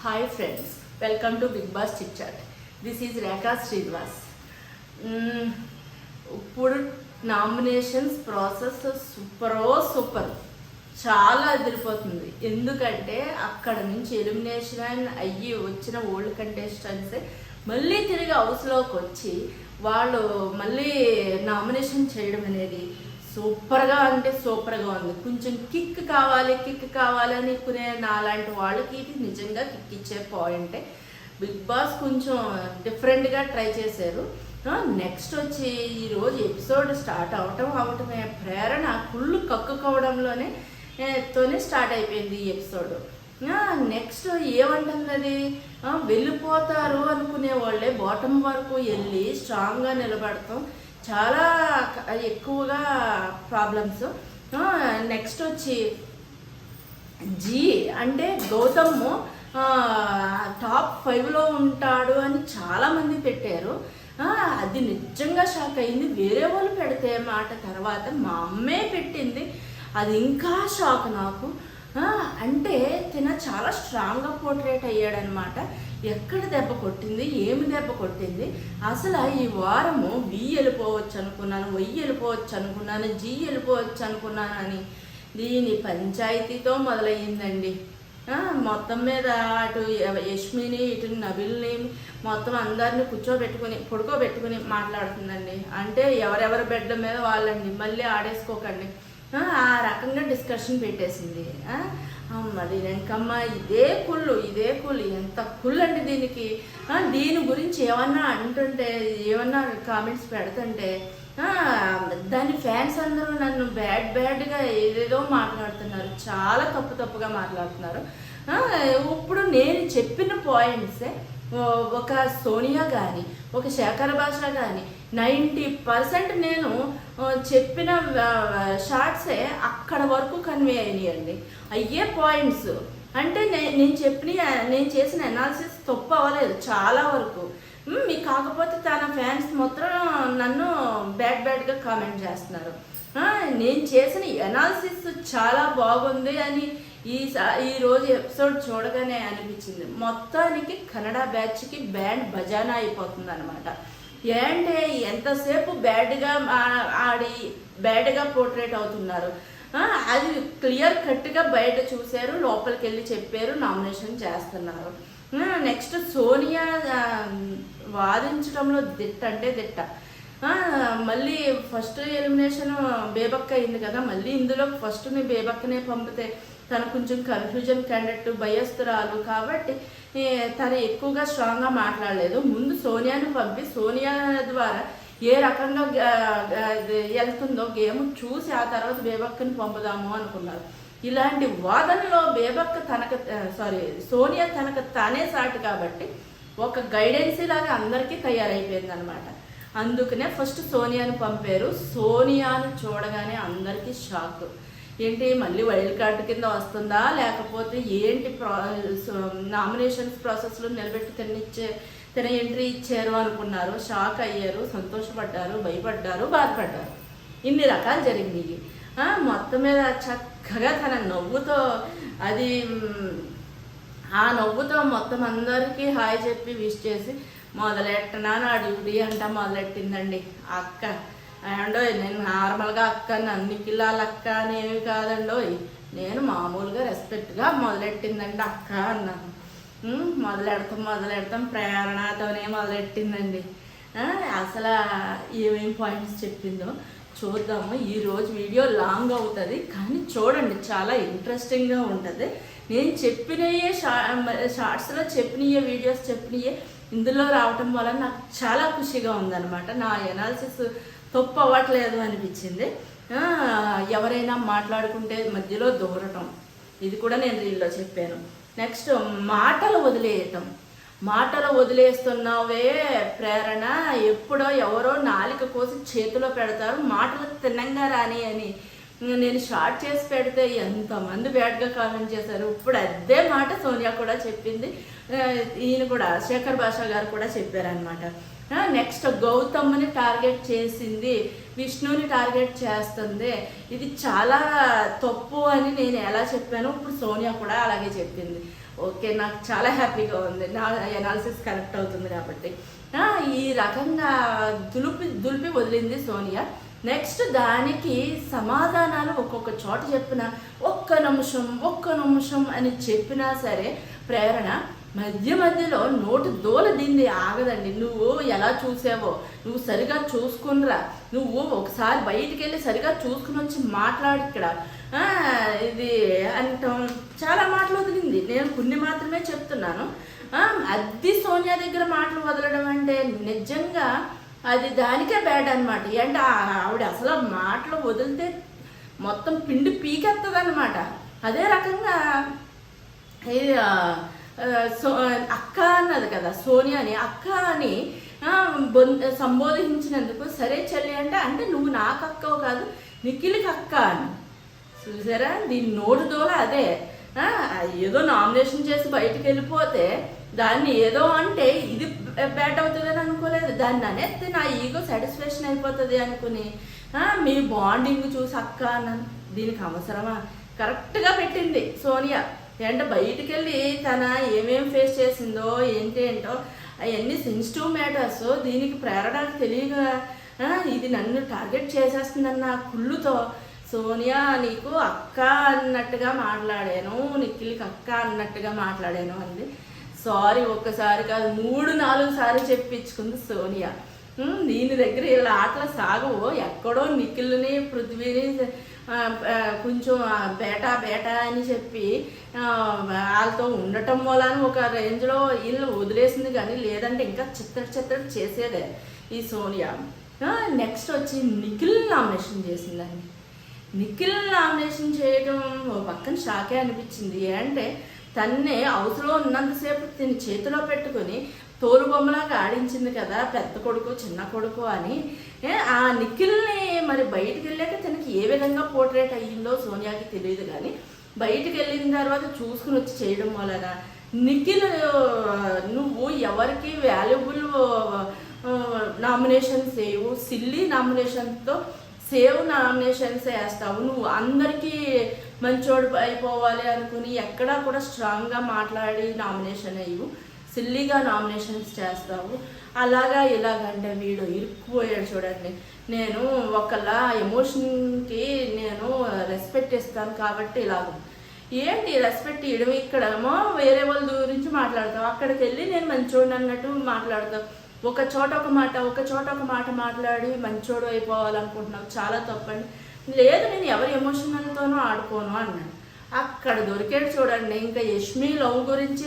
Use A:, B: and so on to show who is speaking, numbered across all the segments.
A: Hi friends, welcome to Big Boss Chit Chat. This is Rekha Srinivas. ఇప్పుడు nominations process super చాలా ఎదిరిపోతుంది. ఎందుకంటే అక్కడ నుంచి ఎలిమినేషన్ అయ్యి వచ్చిన ఓల్డ్ కంటెస్టెంట్సే మళ్ళీ తిరిగి హౌస్లోకి వచ్చి వాళ్ళు మళ్ళీ నామినేషన్ చేయడం అనేది సూపర్గా ఉంది. కొంచెం కిక్ కావాలి అనుకునే నాలాంటి వాళ్ళకి ఇది నిజంగా కిక్ ఇచ్చే పాయింటే. బిగ్ బాస్ కొంచెం డిఫరెంట్గా ట్రై చేశారు. నెక్స్ట్ వచ్చి ఈరోజు ఎపిసోడ్ స్టార్ట్ అవటమే ప్రేరణ కుళ్ళు కక్కుకోవడంలోనే స్టార్ట్ అయిపోయింది ఈ ఎపిసోడ్. నెక్స్ట్ ఏమంటుంది అది, వెళ్ళిపోతారు అనుకునే వాళ్ళే బాటమ్ వరకు వెళ్ళి స్ట్రాంగ్గా నిలబడతాం, చాలా ఎక్కువగా ప్రాబ్లమ్స్. నెక్స్ట్ వచ్చి జీ అంటే గౌతమ్ టాప్ 5లో ఉంటాడు అని చాలామంది పెట్టారు. అది నిజంగా షాక్ అయింది. వేరే వాళ్ళు పెడితే మాట తర్వాత మా అమ్మే పెట్టింది, అది ఇంకా షాక్ నాకు. అంటే తిన చాలా స్ట్రాంగ్గా పోర్ట్రేట్ అయ్యాడనమాట. ఎక్కడ దెబ్బ కొట్టింది, ఏమి దెబ్బ కొట్టింది, అసలు ఈ వారము వెళ్ళిపోవచ్చు అనుకున్నాను, వెళ్ళిపోవచ్చు అనుకున్నాను, వెళ్ళిపోవచ్చు అనుకున్నాను అని దీని పంచాయతీతో మొదలయ్యిందండి. మొత్తం మీద అటు యష్మిని ఇటు నబిల్ని మొత్తం అందరినీ పడుకోబెట్టుకుని మాట్లాడుతుందండి. అంటే ఎవరెవరి బెడ్ల మీద వాళ్ళండి, మళ్ళీ ఆడేసుకోకండి, ఆ రకంగా డిస్కషన్ పెట్టేసింది. మరి వెంకమ్మ ఇదే కుళ్ళు ఎంత కుళ్ళు అండి దీనికి. దీని గురించి ఏమన్నా అంటుంటే, ఏమన్నా కామెంట్స్ పెడుతుంటే దాని ఫ్యాన్స్ అందరూ నన్ను బ్యాడ్గా ఏదేదో మాట్లాడుతున్నారు, చాలా తప్పుగా మాట్లాడుతున్నారు. ఇప్పుడు నేను చెప్పిన పాయింట్సే ఒక సోనియా కానీ ఒక శేఖర్ భాష కానీ 90% నేను చెప్పిన షార్ట్సే అక్కడ వరకు కన్వే అయినాయండి. అయ్యే పాయింట్స్ అంటే నేను చేసిన అనాలిసిస్ తప్పు అవ్వలేదు చాలా వరకు. మీకు కాకపోతే తన ఫ్యాన్స్ మొత్తం నన్ను బ్యాడ్గా కామెంట్ చేస్తున్నారు. నేను చేసిన అనాలిసిస్ చాలా బాగుంది అని ఈరోజు ఎపిసోడ్ చూడగానే అనిపించింది. మొత్తానికి కన్నడ బ్యాచ్కి బ్యాండ్ బజానా అయిపోతుంది అనమాట. ఏంటే ఎంతసేపు బ్యాడ్గా ఆడి బ్యాడ్గా పోర్ట్రేట్ అవుతున్నారు. అది క్లియర్ కట్గా బయట చూశారు, లోపలికి వెళ్ళి చెప్పారు, నామినేషన్ చేస్తున్నారు. నెక్స్ట్ సోనియా వాదించడంలో దిట్ట. మళ్ళీ ఫస్ట్ ఎలిమినేషన్ బేబక్క అయింది కదా, మళ్ళీ ఇందులో ఫస్ట్ని బేబక్కనే పంపితే తను కొంచెం కన్ఫ్యూజన్ క్యాండిడేట్, భయస్తురాలు కాబట్టి తను ఎక్కువగా స్ట్రాంగ్గా మాట్లాడలేదు. ముందు సోనియాని పంపి సోనియా ద్వారా ఏ రకంగా వెళ్తుందో గేమ్ చూసి ఆ తర్వాత బేబక్కని పంపుదాము అనుకున్నారు. ఇలాంటి వాదనలో సోనియా తనకు తానే సాటి కాబట్టి ఒక గైడెన్సీ లాగా అందరికీ తయారైపోయింది అనమాట. అందుకనే ఫస్ట్ సోనియాని పంపారు. సోనియాను చూడగానే అందరికీ షాక్. ఏంటి మళ్ళీ వైల్డ్ కార్డు కింద వస్తుందా, లేకపోతే ఏంటి నామినేషన్స్ ప్రాసెస్లో నిలబెట్టి తిన ఎంట్రీ ఇచ్చారు అనుకున్నారు. షాక్ అయ్యారు, సంతోషపడ్డారు, భయపడ్డారు, బాధపడ్డారు. ఇన్ని రకాలు జరిగినాయి. మొత్తం మీద చక్కగా తన నవ్వుతో ఆ నవ్వుతో మొత్తం అందరికీ హాయ్ చెప్పి విష్ చేసి మొదలెట్టనా నా డ్యూటీ అంట మొదలెట్టిందండి అక్క. అండోయ్ నేను నార్మల్గా అక్క, నన్ను కిలాల అక్క అనేవి కాదండోయ్, నేను మామూలుగా రెస్పెక్ట్గా మొదలెట్టిందండి అక్క అన్నాను. మొదలెడతాం ప్రేరణతోనే మొదలెట్టిందండి. అసలు ఏమేమి పాయింట్స్ చెప్పిందో చూద్దాము. ఈరోజు వీడియో లాంగ్ అవుతుంది కానీ చూడండి, చాలా ఇంట్రెస్టింగ్గా ఉంటుంది. నేను చెప్పినయే షార్ట్స్లో చెప్పినయే వీడియోస్ చెప్పినయే ఇందులో రావటం వల్ల నాకు చాలా ఖుషిగా ఉందన్నమాట. నా ఎనాలిసిస్ తప్పు అవ్వట్లేదు అనిపించింది. ఎవరైనా మాట్లాడుకుంటే మధ్యలో దూరటం, ఇది కూడా నేను రీల్లో చెప్పాను. నెక్స్ట్ మాటలు వదిలేస్తున్నావే ప్రేరణ, ఎప్పుడో ఎవరో నాలిక కోసి చేతిలో పెడతారు, మాటలు తిన్నంగా రాని అని నేను షార్ట్ చేసి పెడితే ఎంతమంది బ్యాడ్గా కామెంట్ చేశారు. ఇప్పుడు అదే మాట సోనియా కూడా చెప్పింది, ఈయన కూడా శేఖర్ భాష గారు కూడా చెప్పారనమాట. నెక్స్ట్ గౌతమ్ని టార్గెట్ చేసింది, విష్ణుని టార్గెట్ చేస్తుంది, ఇది చాలా తప్పు అని నేను ఎలా చెప్పాను ఇప్పుడు సోనియా కూడా అలాగే చెప్పింది. ఓకే, నాకు చాలా హ్యాపీగా ఉంది, నా ఎనాలిసిస్ కరెక్ట్ అవుతుంది కాబట్టి. ఈ రకంగా దులిపి వదిలింది సోనియా. నెక్స్ట్ దానికి సమాధానాలు ఒక్కొక్క చోట చెప్పిన ఒక్క నిమిషం అని చెప్పినా సరే ప్రేరణ మధ్యలో నోటి దూల దీన్ని ఆగదండి. నువ్వు ఎలా చూసావో నువ్వు సరిగా చూసుకునిరా, నువ్వు ఒకసారి బయటికి వెళ్ళి సరిగా చూసుకుని వచ్చి మాట్లాడి ఇక్కడ ఇది అంటాం. చాలా మాటలు వదిలింది, నేను కొన్ని మాత్రమే చెప్తున్నాను. అది సోనియా దగ్గర మాటలు వదలడం అంటే నిజంగా అది దానికే బ్యాడ్ అనమాట. అంటే ఆవిడ అసలు మాటలు వదిలితే మొత్తం పిండి పీకెత్తది అనమాట. అదే రకంగా అక్క అన్నది కదా సోనియాని, అక్క అని సంబోధించినందుకు సరే చెల్లి అంటే నువ్వు నాకు అక్కవు కాదు నిఖిల్కి అక్క అని. చూసారా దీని నోటు దోల అదే. ఏదో నామినేషన్ చేసి బయటకు వెళ్ళిపోతే దాన్ని ఏదో అంటే ఇది బ్యాట్ అవుతుందని అనుకోలేదు, దాన్ని అనేస్తే నా ఈగో సాటిస్ఫాక్షన్ అయిపోతుంది అనుకుని మీ బాండింగ్ చూసి అక్క అన్నాను. దీనికి అవసరమా? కరెక్ట్గా పెట్టింది సోనియా. అంటే బయటికి వెళ్ళి తన ఏమేం ఫేస్ చేసిందో ఏంటో అవన్నీ సెన్సిటివ్ మ్యాటర్స్. దీనికి ప్రేరణకు తెలియగా ఇది నన్ను టార్గెట్ చేసేస్తుందన్న కుళ్ళుతో సోనియా నీకు అక్క అన్నట్టుగా మాట్లాడాను, నిఖిల్కి అక్క అన్నట్టుగా మాట్లాడాను అంది. సారీ ఒక్కసారి కాదు 3-4 సార్లు చెప్పించుకుంది సోనియా. దీని దగ్గర ఇలా ఆటలు సాగవు. ఎక్కడో నిఖిల్ని పృథ్వీని కొంచెం బేటా అని చెప్పి వాళ్ళతో ఉండటం వలన ఒక రేంజ్లో వీళ్ళు వదిలేసింది, కానీ లేదంటే ఇంకా చిత్తడి చేసేదే ఈ సోనియా. నెక్స్ట్ వచ్చి నిఖిల్ నామినేషన్ చేసిందండి. నిఖిల్ నామినేషన్ చేయడం పక్కన షాకే అనిపించింది. అంటే తన్నే హౌస్లో ఉన్నంతసేపు తిని చేతిలో పెట్టుకొని తోలు బొమ్మలాగా ఆడించింది కదా పెద్ద కొడుకు చిన్న కొడుకు అని. ఆ నిఖిల్ని మరి బయటికి వెళ్ళాక తనకి ఏ విధంగా పోర్ట్రేట్ అయ్యిందో సోనియాకి తెలియదు, కానీ బయటికి వెళ్ళిన తర్వాత చూసుకుని వచ్చి చేయడం వలన నిఖిల్ నువ్వు ఎవరికి వాల్యుబుల్ నామినేషన్స్ వేయవు, సిల్లీ నామినేషన్తో సేవ్ నామినేషన్స్ వేస్తావు, నువ్వు అందరికీ మంచోడు అయిపోవాలి అనుకుని ఎక్కడా కూడా స్ట్రాంగ్గా మాట్లాడి నామినేషన్ వేయవు, సిల్లీగా నామినేషన్స్ చేస్తావు. అలాగా ఇలాగంటే వీడు ఇరుక్కుపోయాడు చూడండి. నేను ఒకళ్ళ ఎమోషన్కి నేను రెస్పెక్ట్ ఇస్తాను కాబట్టి ఇలాగ ఏంటి రెస్పెక్ట్ ఇవ్వడం? ఇక్కడేమో వేరే వాళ్ళ గురించి మాట్లాడతావు, అక్కడికి వెళ్ళి నేను మంచోడు అన్నట్టు మాట్లాడతావు. ఒక చోట ఒక మాట మాట్లాడి మంచోడు అయిపోవాలనుకుంటున్నావు, చాలా తప్పండి. లేదు నేను ఎవరి ఎమోషనల్తోనూ ఆడుకోను అన్నాడు. అక్కడ దొరికాడు చూడండి. ఇంకా యష్మి లవ్ గురించి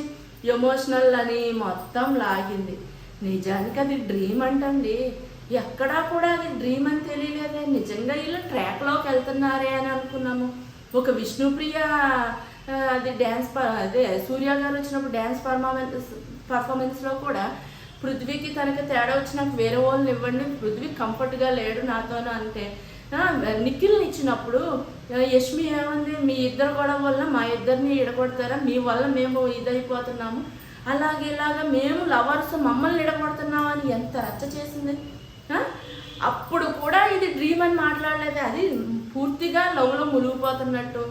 A: ఎమోషనల్ అని మొత్తం లాగింది. నిజానికి అది డ్రీమ్ అంటండి, ఎక్కడా కూడా అది డ్రీమ్ అని తెలియలేదే. నిజంగా వీళ్ళు ట్రాక్లోకి వెళ్తున్నారే అని అనుకున్నాము. ఒక విష్ణుప్రియ అది డ్యాన్స్ అదే సూర్య గారు వచ్చినప్పుడు డ్యాన్స్ పర్ఫార్మెన్స్లో కూడా పృథ్వీకి తనకి తేడా వచ్చి నాకు వేరే వాళ్ళని ఇవ్వండి, పృథ్వీ కంఫర్ట్గా లేడు నాతోనూ అంటే నిఖిల్ని ఇచ్చినప్పుడు యష్మి ఏమంది, మీ ఇద్దరు గొడవ వల్ల మా ఇద్దరిని ఇడగొడతారా, మీ వల్ల మేము ఇదైపోతున్నాము, అలాగే ఇలాగా మేము లవర్స్ మమ్మల్ని ఇడగొడుతున్నాము అని ఎంత రచ్చ చేసింది. అప్పుడు కూడా ఇది డ్రీమ్ అని మాట్లాడలేదు, అది పూర్తిగా లవ్లో మునిగిపోతున్నట్టు.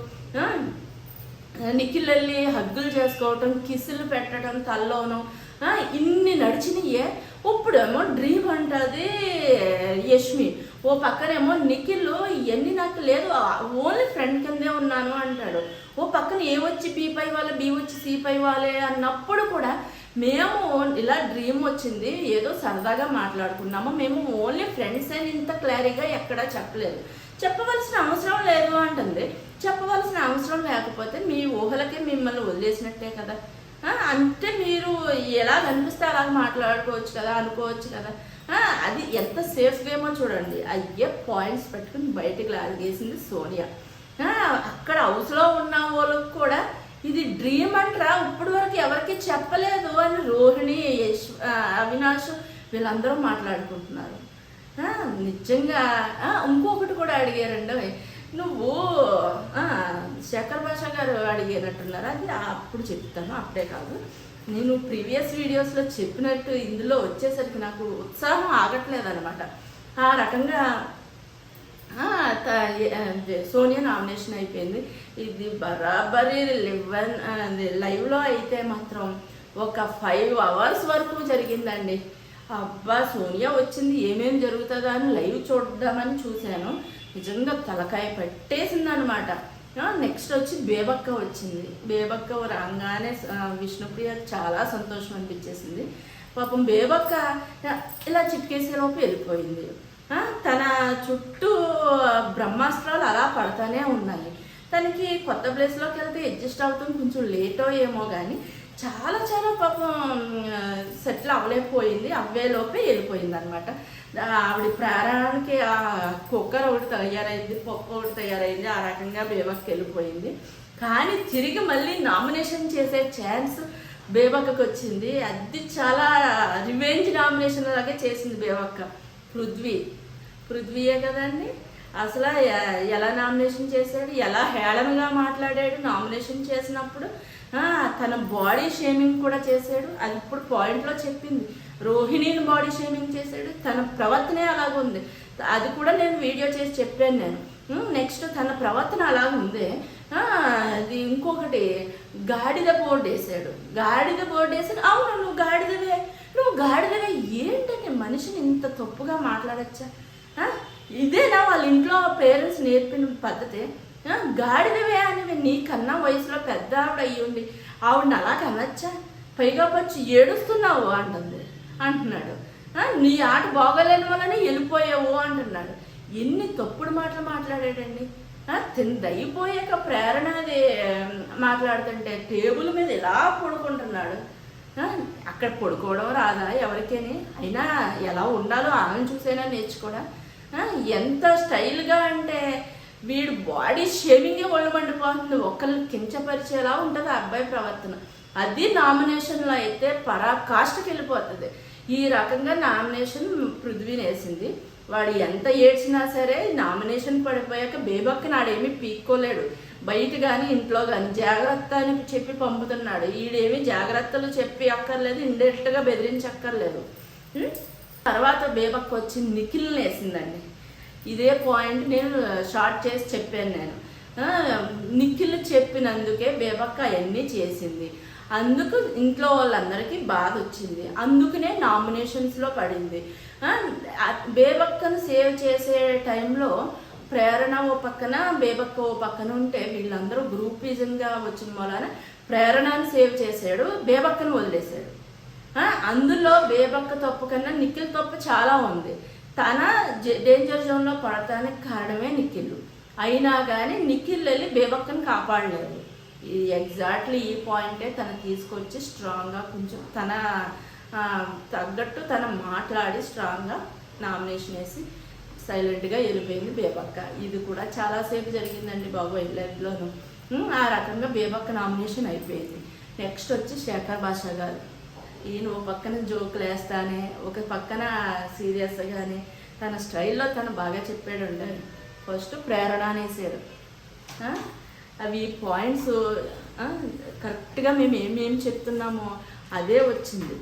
A: నిఖిల్ వెళ్ళి హగ్గులు చేసుకోవటం, కిస్సులు పెట్టడం తల్లోనూ ఇన్ని నడిచినాయే. ఇప్పుడేమో డ్రీమ్ అంటది యష్మి, ఓ పక్కనేమో నిఖిల్ ఇవన్నీ నాకు లేదు ఓన్లీ ఫ్రెండ్ కిందే ఉన్నాను అంటాడు. ఓ పక్కన ఏ వచ్చి బి పై వాళ్ళే బి వచ్చి సి పై వాళ్ళే అన్నప్పుడు కూడా మేము ఇలా డ్రీమ్ వచ్చింది ఏదో సరదాగా మాట్లాడుకున్నాము, మేము ఓన్లీ ఫ్రెండ్స్ అని ఇంత క్లారిటీగా ఎక్కడా చెప్పలేదు, చెప్పవలసిన అవసరం లేదు అంటుంది. చెప్పవలసిన అవసరం లేకపోతే మీ ఊహలకే మిమ్మల్ని వదిలేసినట్టే కదా. అంటే మీరు ఎలా కనిపిస్తే అలా మాట్లాడుకోవచ్చు కదా, అనుకోవచ్చు కదా. అది ఎంత సేఫ్ గేమో చూడండి. అయ్యే పాయింట్స్ పెట్టుకుని బయటికి లాగేసింది సోనియా. అక్కడ హౌస్లో ఉన్న వాళ్ళకి కూడా ఇది డ్రీమ్ అంటారా ఇప్పటి వరకు ఎవరికి చెప్పలేదు అని రోహిణి అవినాష్ వీళ్ళందరూ మాట్లాడుకుంటున్నారు. నిజంగా ఇంకొకటి కూడా అడిగారండి, నువ్వు శేఖర్ భాష గారు అడిగినట్టున్నారు, అది అప్పుడు చెప్తాను, అప్పుడే కాదు. నేను ప్రీవియస్ వీడియోస్లో చెప్పినట్టు ఇందులో వచ్చేసరికి నాకు ఉత్సాహం ఆగట్లేదు అనమాట. ఆ రకంగా సోనియా నామినేషన్ అయిపోయింది. ఇది బరాబరి లైవ్లో అయితే మాత్రం ఒక 5 hours వరకు జరిగిందండి. అబ్బా సోనియా వచ్చింది, ఏమేమి జరుగుతుందో అని లైవ్ చూద్దామని చూశాను. నిజంగా తలకాయ పట్టేసింది అనమాట. నెక్స్ట్ వచ్చి బేబక్క వచ్చింది. బేబక్క రాగానే విష్ణుప్రియ చాలా సంతోషం అనిపించేసింది. పాపం బేబక్క ఇలా చిట్కేసేలోపు వెళ్ళిపోయింది. తన చుట్టూ బ్రహ్మాస్త్రాలు అలా పడతానే ఉన్నాయి. తనకి కొత్త ప్లేస్లోకి వెళ్తే అడ్జస్ట్ అవుతుంది, కొంచెం లేటో ఏమో కానీ చాలా చాలా పాపం సెటిల్ అవ్వలేకపోయింది. అవ్వేలోపే వెళ్ళిపోయింది అనమాట. ఆవిడ ప్రాణానికి ఆ కుక్కర్ ఒకటి తయారైంది, పప్పు ఒకటి తయారైంది. ఆ రకంగా బేబక్క వెళ్ళిపోయింది. కానీ తిరిగి మళ్ళీ నామినేషన్ చేసే ఛాన్స్ బేబక్కకి వచ్చింది. అది చాలా రివెంజ్ నామినేషన్ లాగే చేసింది బేబక్క. పృథ్వీయే కదండి. అసలు ఎలా నామినేషన్ చేశాడు, ఎలా హేళనగా మాట్లాడాడు నామినేషన్ చేసినప్పుడు. తన బాడీ షేమింగ్ కూడా చేశాడు. అది ఇప్పుడు పాయింట్లో చెప్పింది. రోహిణిని బాడీ షేమింగ్ చేశాడు. తన ప్రవర్తనే అలాగుంది. అది కూడా నేను వీడియో చేసి చెప్పాను నేను. నెక్స్ట్ తన ప్రవర్తన అలాగుంది. అది ఇంకొకటి గాడిద బోర్డు వేసాడు. అవును నువ్వు గాడిదవే ఏంటంటే మనిషిని ఇంత తప్పుగా మాట్లాడచ్చా? ఇదేనా వాళ్ళ ఇంట్లో పేరెంట్స్ నేర్పిన పద్ధతి? గాడిదవే అని నీకన్నా వయసులో పెద్ద ఆవిడ అయ్యుండి ఆవిడని అలా కనొచ్చా? పైగా వచ్చి ఏడుస్తున్నావు అంటున్నాడు. నీ ఆట బాగోలేని వల్లనే వెళ్ళిపోయావు అంటున్నాడు. ఎన్ని తప్పుడు మాటలు మాట్లాడాడండి. తిందయిపోయాక ప్రేరణ అది మాట్లాడుతుంటే టేబుల్ మీద ఇలా పడుకుంటున్నాడు. అక్కడ పడుకోవడం రాదా ఎవరికేని? అయినా ఎలా ఉండాలో ఆమెను చూసైనా నేర్చుకోవడం. ఎంత స్టైల్గా అంటే వీడు బాడీ షేమింగే ఒళ్ళు మండిపోతుంది. ఒకళ్ళని కించపరిచేలా ఉంటుంది ఆ అబ్బాయి ప్రవర్తన. అది నామినేషన్లో అయితే పరాకాష్ఠకి వెళ్ళిపోతుంది. ఈ రకంగా నామినేషన్ పృథ్వీని వేసింది. వాడు ఎంత ఏడ్చినా సరే నామినేషన్ పడిపోయాక బేబక్క నాడేమీ పీక్కోలేడు. బయట కానీ ఇంట్లో కానీ జాగ్రత్త అని చెప్పి పంపుతున్నాడు. ఈడేమి జాగ్రత్తలు చెప్పి అక్కర్లేదు, ఇండైరెక్ట్గా బెదిరించక్కర్లేదు. తర్వాత బేబక్క వచ్చి నిఖిల్ని వేసిందండి. ఇదే పాయింట్ నేను షార్ట్ చేసి చెప్పాను నేను. నిఖిల్ చెప్పినందుకే బేబక్క అవన్నీ చేసింది. అందుకు ఇంట్లో వాళ్ళందరికీ బాధ వచ్చింది. అందుకనే నామినేషన్స్లో పడింది. బేబక్కను సేవ్ చేసే టైంలో ప్రేరణ ఓ పక్కన, బేబక్క ఓ పక్కన ఉంటే వీళ్ళందరూ గ్రూపిజంగా వచ్చిన మూలాన ప్రేరణను సేవ్ చేశాడు, బేబక్కను వదిలేశాడు. అందులో బేబక్క తప్పు కన్నా నిఖిల్ తప్పు చాలా ఉంది. తన డేంజర్ జోన్లో పడటానికి కారణమే నిఖిల్. అయినా కానీ నిఖిల్ వెళ్ళి బేబక్కను కాపాడలేదు. ఎగ్జాక్ట్లీ ఈ పాయింటే తను తీసుకొచ్చి స్ట్రాంగ్గా కొంచెం తన తగ్గట్టు తను మాట్లాడి స్ట్రాంగ్గా నామినేషన్ వేసి సైలెంట్గా వెళ్ళిపోయింది బేబక్క. ఇది కూడా చాలాసేపు జరిగిందండి బాబు లైఫ్లోనూ. ఆ రకంగా బేబక్క నామినేషన్ అయిపోయింది. నెక్స్ట్ వచ్చి శేఖర్ భాషా గారు. ఈయన ఓ పక్కన జోకులు వేస్తానే, ఒక పక్కన సీరియస్గానే తన స్టైల్లో తను బాగా చెప్పాడు అండి. ఫస్ట్ ప్రేరణ అనేసాడు. అవి పాయింట్స్ కరెక్ట్గా మేము ఏమేమి చెప్తున్నామో అదే వచ్చింది.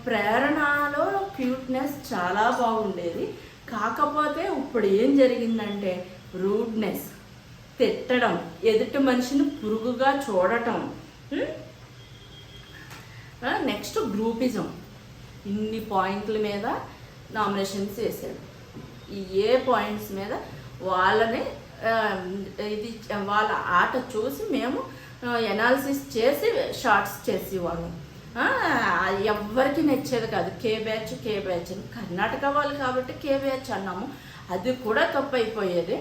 A: ప్రేరణలో క్యూట్నెస్ చాలా బాగుండేది. కాకపోతే ఇప్పుడు ఏం జరిగిందంటే రూడ్నెస్, తిట్టడం, ఎదుటి మనిషిని పురుగుగా చూడటం, నెక్స్ట్ గ్రూపిజం. ఇన్ని పాయింట్ల మీద నామినేషన్స్ వేసాడు. ఏ పాయింట్స్ మీద వాళ్ళని ఇది వాళ్ళ ఆట చూసి మేము ఎనాలిసిస్ చేసి షార్ట్స్ చేసేవాళ్ళం. ఎవ్వరికి నచ్చేది కాదు. కే బ్యాచ్ కర్ణాటక వాళ్ళు కాబట్టి కే బ్యాచ్ అన్నాము. అది కూడా తప్పు అయిపోయేది.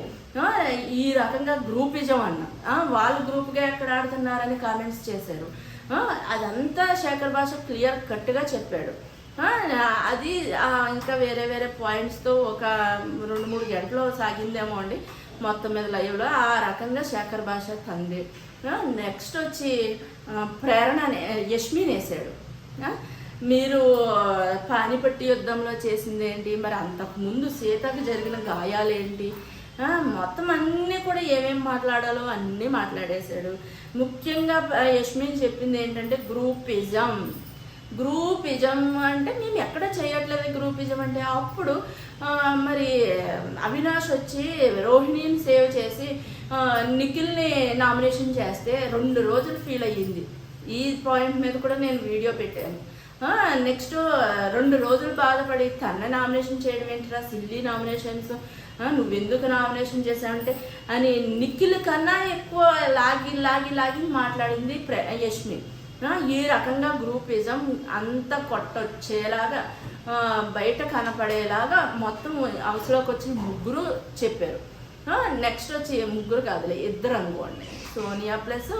A: ఈ రకంగా గ్రూపిజం అన్నాం. వాళ్ళు గ్రూప్గా ఎక్కడ ఆడుతున్నారని కామెంట్స్ చేశారు. అదంతా శేఖర్ భాష క్లియర్ కట్గా చెప్పాడు. అది ఇంకా వేరే వేరే పాయింట్స్తో ఒక 2-3 గంటలు సాగిందేమో అండి మొత్తం మీద లైవ్లో. ఆ రకంగా శేఖర్ భాష తంది. నెక్స్ట్ వచ్చి ప్రేరణ యష్మిని వేసాడు. మీరు పానిపట్టి యుద్ధంలో చేసింది ఏంటి, మరి అంతకుముందు సీతకు జరిగిన గాయాలేంటి, మొత్తం అన్నీ కూడా ఏమేమి మాట్లాడాలో అన్నీ మాట్లాడేశాడు. ముఖ్యంగా యష్మిని చెప్పింది ఏంటంటే గ్రూపిజం. గ్రూపిజం అంటే మేము ఎక్కడ చేయట్లేదు గ్రూపిజం అంటే. అప్పుడు మరి అవినాష్ వచ్చి రోహిణిని సేవ్ చేసి నిఖిల్ని నామినేషన్ చేస్తే 2 రోజులు ఫీల్ అయ్యింది. ఈ పాయింట్ మీద కూడా నేను వీడియో పెట్టాను. నెక్స్ట్ 2 రోజులు బాధపడి తన నామినేషన్ చేయడం ఏంటిరా, సిల్లీ నామినేషన్స్, నువ్వెందుకు నామినేషన్ చేశావంటే అని నిఖిల్ కన్నా ఎక్కువ లాగి మాట్లాడింది యష్మి. ఈ రకంగా గ్రూపిజం అంత కొట్టొచ్చేలాగా బయట కనపడేలాగా మొత్తం హౌస్లోకి వచ్చి 3 చెప్పారు. నెక్స్ట్ వచ్చి 3 కాదులే, 2 అనుకోండి, సోనియా ప్లస్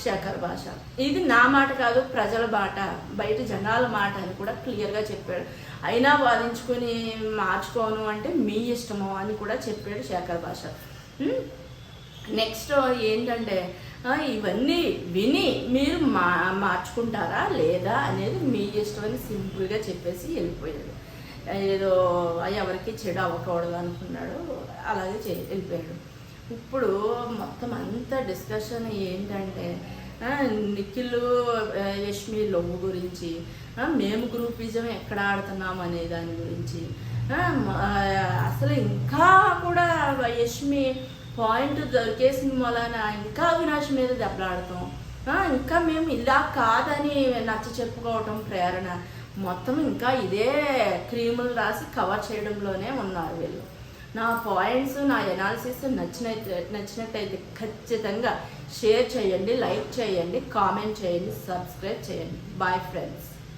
A: శేఖర్ భాష. ఇది నా మాట కాదు, ప్రజల మాట, బయట జనాల మాట అని కూడా క్లియర్గా చెప్పాడు. అయినా వాదించుకొని మార్చుకోను అంటే మీ ఇష్టమో అని కూడా చెప్పాడు శేఖర్ భాష. నెక్స్ట్ ఏంటంటే ఇవన్నీ విని మీరు మార్చుకుంటారా లేదా అనేది మీ ఇష్టం అని సింపుల్గా చెప్పేసి వెళ్ళిపోయాడు. ఏదో ఎవరికి చెడు అవ్వకూడదు అనుకున్నాడు, అలాగే వెళ్ళిపోయాడు. ఇప్పుడు మొత్తం అంతా డిస్కషన్ ఏంటంటే నిఖిల్ యష్మి లవ్ గురించి, మేము గ్రూపిజం ఎక్కడ ఆడుతున్నాం అనే దాని గురించి. అసలు ఇంకా కూడా యష్మి పాయింట్ దొరికేసిన వలన ఇంకా అవినాష్ మీద దెబ్బలాడతాం, ఇంకా మేము ఇలా కాదని నచ్చ చెప్పుకోవటం ప్రేరణ, మొత్తం ఇంకా ఇదే క్రీములు రాసి కవర్ చేయడంలోనే ఉన్నారు వీళ్ళు. నా పాయింట్స్, నా ఎనాలిసిస్ నచ్చినట్టయితే ఖచ్చితంగా షేర్ చేయండి, లైక్ చేయండి, కామెంట్ చేయండి, సబ్స్క్రైబ్ చేయండి. Bye friends.